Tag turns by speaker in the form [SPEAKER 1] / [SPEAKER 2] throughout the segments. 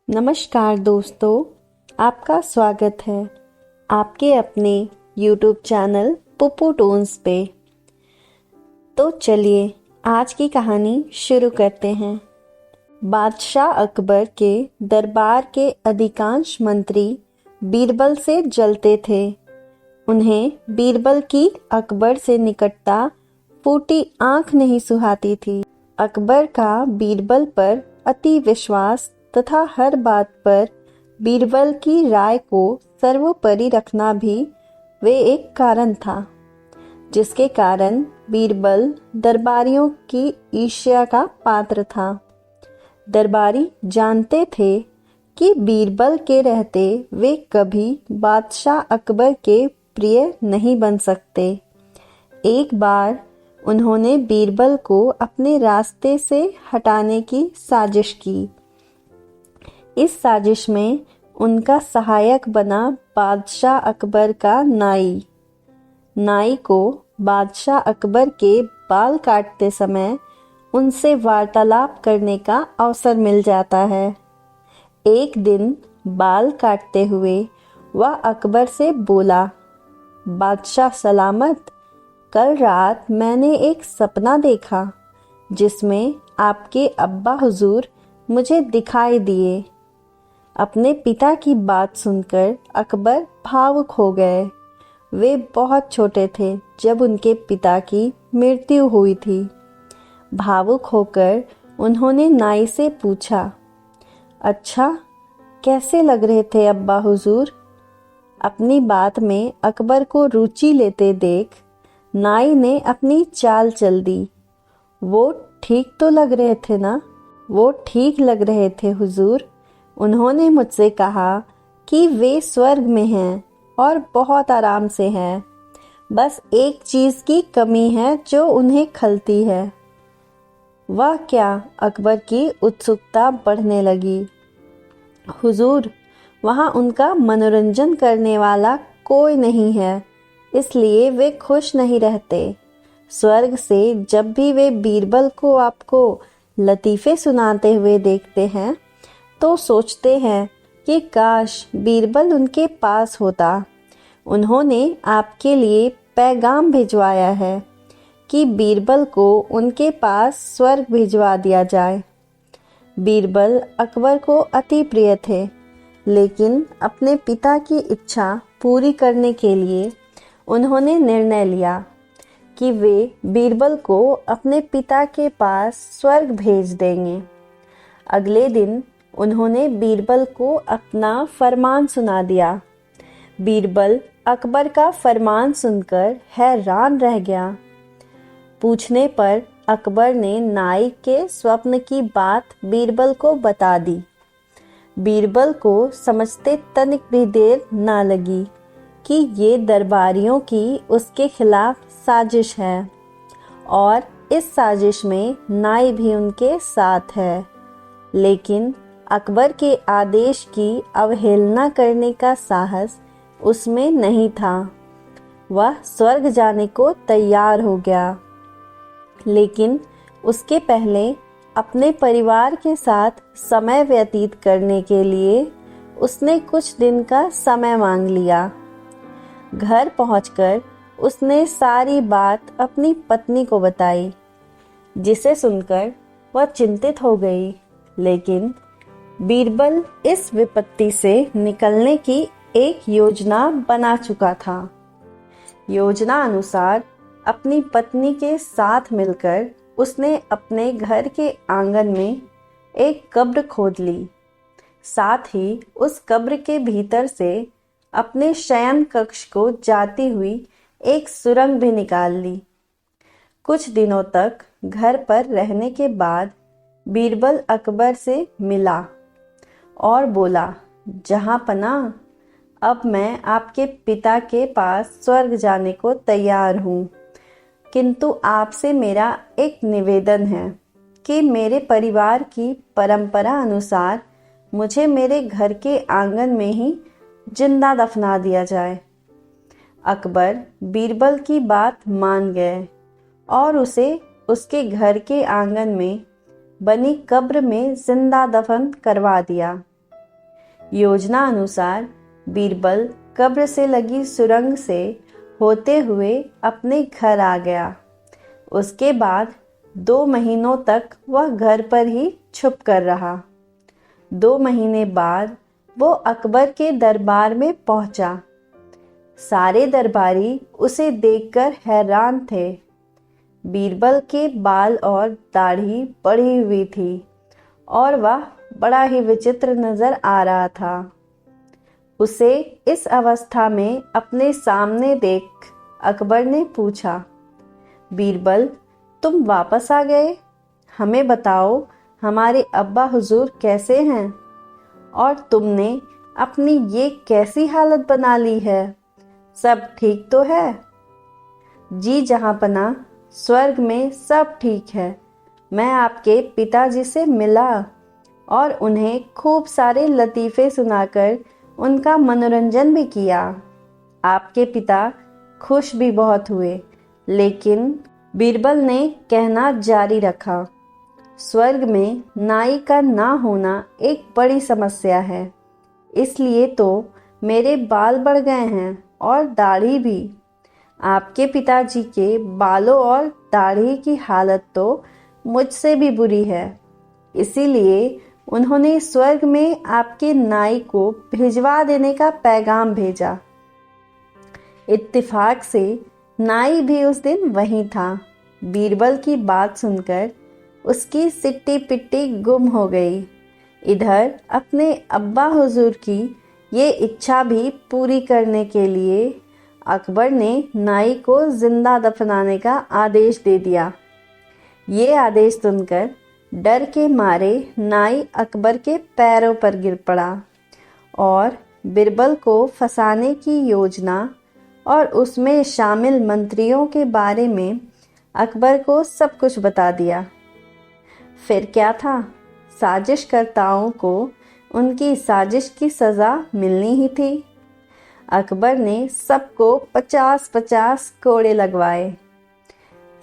[SPEAKER 1] नमस्कार दोस्तों, आपका स्वागत है आपके अपने YouTube चैनल पुप्पू टोन्स पे। तो चलिए आज की कहानी शुरू करते हैं। बादशाह अकबर के दरबार के अधिकांश मंत्री बीरबल से जलते थे। उन्हें बीरबल की अकबर से निकटता फूटी आंख नहीं सुहाती थी। अकबर का बीरबल पर अति विश्वास तथा हर बात पर बीरबल की राय को सर्वोपरि रखना भी वे एक कारण था, जिसके कारण बीरबल दरबारियों की ईर्ष्या का पात्र था। दरबारी जानते थे कि बीरबल के रहते वे कभी बादशाह अकबर के प्रिय नहीं बन सकते। एक बार उन्होंने बीरबल को अपने रास्ते से हटाने की साजिश की। इस साजिश में उनका सहायक बना बादशाह अकबर का नाई। नाई को बादशाह अकबर के बाल काटते समय उनसे वार्तालाप करने का अवसर मिल जाता है। एक दिन बाल काटते हुए वह अकबर से बोला, बादशाह सलामत, कल रात मैंने एक सपना देखा जिसमें आपके अब्बा हुजूर मुझे दिखाई दिए। अपने पिता की बात सुनकर अकबर भावुक हो गए। वे बहुत छोटे थे जब उनके पिता की मृत्यु हुई थी। भावुक होकर उन्होंने नाई से पूछा, अच्छा, कैसे लग रहे थे अब्बा हुजूर? अपनी बात में अकबर को रुचि लेते देख नाई ने अपनी चाल चल दी। वो ठीक तो लग रहे थे ना? वो ठीक लग रहे थे हुजूर। उन्होंने मुझसे कहा कि वे स्वर्ग में हैं और बहुत आराम से हैं। बस एक चीज़ की कमी है जो उन्हें खलती है। वह क्या? अकबर की उत्सुकता बढ़ने लगी। हुजूर, वहाँ उनका मनोरंजन करने वाला कोई नहीं है, इसलिए वे खुश नहीं रहते। स्वर्ग से जब भी वे बीरबल को आपको लतीफ़े सुनाते हुए देखते हैं तो सोचते हैं कि काश बीरबल उनके पास होता। उन्होंने आपके लिए पैगाम भिजवाया है कि बीरबल को उनके पास स्वर्ग भिजवा दिया जाए। बीरबल अकबर को अति प्रिय थे, लेकिन अपने पिता की इच्छा पूरी करने के लिए उन्होंने निर्णय लिया कि वे बीरबल को अपने पिता के पास स्वर्ग भेज देंगे। अगले दिन उन्होंने बीरबल को अपना फरमान सुना दिया। बीरबल अकबर का फरमान सुनकर हैरान रह गया। पूछने पर अकबर ने नाई के स्वप्न की बात बीरबल को बता दी। बीरबल को समझते तनिक भी देर ना लगी कि ये दरबारियों की उसके खिलाफ साजिश है और इस साजिश में नाई भी उनके साथ है। लेकिन अकबर के आदेश की अवहेलना करने का साहस उसमें नहीं था। वह स्वर्ग जाने को तैयार हो गया, लेकिन उसके पहले अपने परिवार के साथ समय व्यतीत करने के लिए उसने कुछ दिन का समय मांग लिया। घर पहुंचकर उसने सारी बात अपनी पत्नी को बताई, जिसे सुनकर वह चिंतित हो गई। लेकिन बीरबल इस विपत्ति से निकलने की एक योजना बना चुका था। योजना अनुसार अपनी पत्नी के साथ मिलकर उसने अपने घर के आंगन में एक कब्र खोद ली। साथ ही उस कब्र के भीतर से अपने शयन कक्ष को जाती हुई एक सुरंग भी निकाल ली। कुछ दिनों तक घर पर रहने के बाद बीरबल अकबर से मिला और बोला, जहाँ पना, अब मैं आपके पिता के पास स्वर्ग जाने को तैयार हूँ, किंतु आपसे मेरा एक निवेदन है कि मेरे परिवार की परंपरा अनुसार मुझे मेरे घर के आंगन में ही जिंदा दफना दिया जाए। अकबर बीरबल की बात मान गए और उसे उसके घर के आंगन में बनी कब्र में जिंदा दफन करवा दिया। योजना अनुसार बीरबल कब्र से लगी सुरंग से होते हुए अपने घर आ गया। उसके बाद 2 महीनों तक वह घर पर ही छुप कर रहा। 2 महीने बाद वो अकबर के दरबार में पहुंचा। सारे दरबारी उसे देखकर हैरान थे। बीरबल के बाल और दाढ़ी बढ़ी हुई थी और वह बड़ा ही विचित्र नजर आ रहा था। उसे इस अवस्था में अपने सामने देख अकबर ने पूछा, बीरबल, तुम वापस आ गए? हमें बताओ, हमारे अब्बा हुजूर कैसे हैं? और तुमने अपनी ये कैसी हालत बना ली है? सब ठीक तो है? जी जहाँपनाह, स्वर्ग में सब ठीक है। मैं आपके पिताजी से मिला और उन्हें खूब सारे लतीफ़े सुनाकर उनका मनोरंजन भी किया। आपके पिता खुश भी बहुत हुए, लेकिन बीरबल ने कहना जारी रखा, स्वर्ग में नाई का ना होना एक बड़ी समस्या है। इसलिए तो मेरे बाल बढ़ गए हैं और दाढ़ी भी। आपके पिताजी के बालों और दाढ़ी की हालत तो मुझसे भी बुरी है। इसीलिए उन्होंने स्वर्ग में आपके नाई को भिजवा देने का पैगाम भेजा। इत्तेफाक से नाई भी उस दिन वहीं था। बीरबल की बात सुनकर उसकी सिट्टी पिट्टी गुम हो गई। इधर अपने अब्बा हुजूर की ये इच्छा भी पूरी करने के लिए अकबर ने नाई को जिंदा दफनाने का आदेश दे दिया। ये आदेश सुनकर डर के मारे नाई अकबर के पैरों पर गिर पड़ा और बीरबल को फंसाने की योजना और उसमें शामिल मंत्रियों के बारे में अकबर को सब कुछ बता दिया। फिर क्या था, साजिशकर्ताओं को उनकी साजिश की सज़ा मिलनी ही थी। अकबर ने सबको 50-50 कोड़े लगवाए।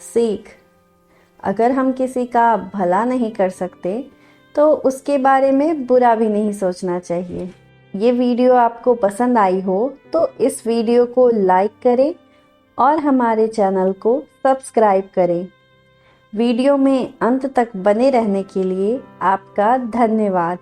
[SPEAKER 1] सीख: अगर हम किसी का भला नहीं कर सकते तो उसके बारे में बुरा भी नहीं सोचना चाहिए। ये वीडियो आपको पसंद आई हो तो इस वीडियो को लाइक करें और हमारे चैनल को सब्सक्राइब करें। वीडियो में अंत तक बने रहने के लिए आपका धन्यवाद।